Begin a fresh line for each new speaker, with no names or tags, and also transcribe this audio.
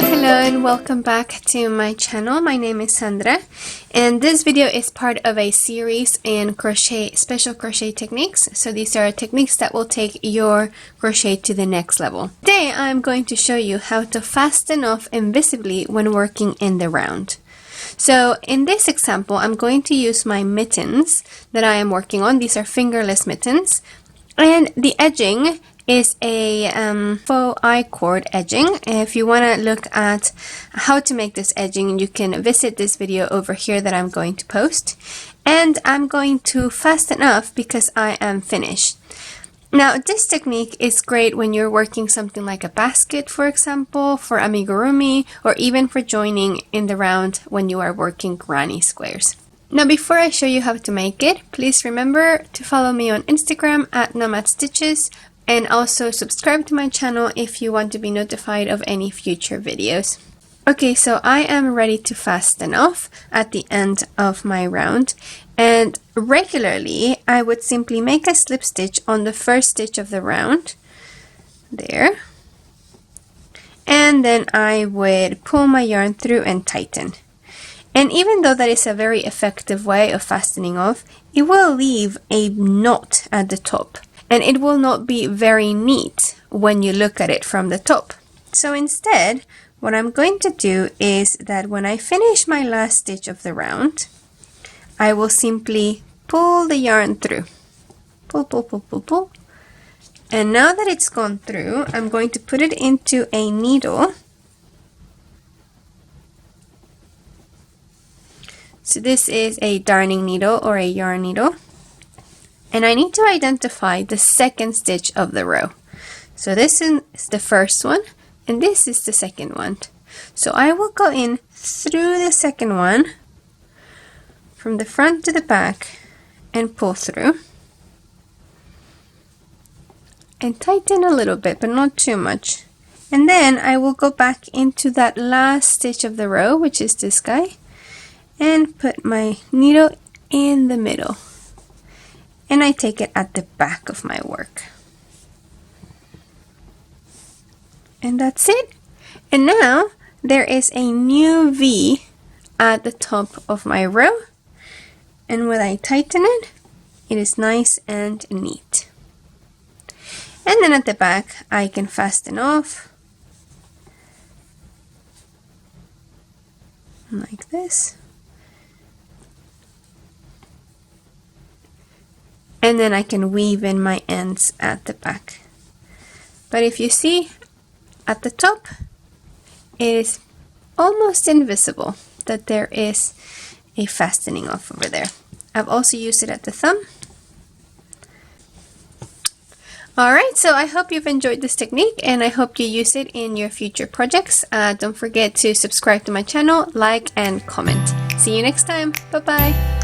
Hello and welcome back to my channel. My name is Sandra and this video is part of a series in special crochet techniques. So these are techniques that will take your crochet to the next level. Today I'm going to show you how to fasten off invisibly when working in the round. So in this example I'm going to use my mittens that I am working on. These are fingerless mittens, and the edging is a Faux I-Cord edging. If you want to look at how to make this edging, you can visit this video over here that I'm going to post. And I'm going to fasten off because I am finished. Now this technique is great when you're working something like a basket, for example, for amigurumi, or even for joining in the round when you are working granny squares. Now before I show you how to make it, please remember to follow me on Instagram at nomadstitches, and also subscribe to my channel if you want to be notified of any future videos. Okay, so I am ready to fasten off at the end of my round, and regularly I would simply make a slip stitch on the first stitch of the round there, and then I would pull my yarn through and tighten. And even though that is a very effective way of fastening off, it will leave a knot at the top. And it will not be very neat when you look at it from the top. So instead, what I'm going to do is that when I finish my last stitch of the round, I will simply pull the yarn through. Pull, pull, pull, pull, pull. And now that it's gone through, I'm going to put it into a needle. So this is a darning needle or a yarn needle. And I need to identify the second stitch of the row. So this is the first one, and this is the second one. So I will go in through the second one, from the front to the back, and pull through. And tighten a little bit, but not too much. And then I will go back into that last stitch of the row, which is this guy, and put my needle in the middle. And I take it at the back of my work. And that's it. And now there is a new V at the top of my row. And when I tighten it, it is nice and neat. And then at the back, I can fasten off like this. And then I can weave in my ends at the back. But if you see at the top, it is almost invisible that there is a fastening off over there. I've also used it at the thumb. Alright, so I hope you've enjoyed this technique and I hope you use it in your future projects. Don't forget to subscribe to my channel, like and comment. See you next time. Bye bye.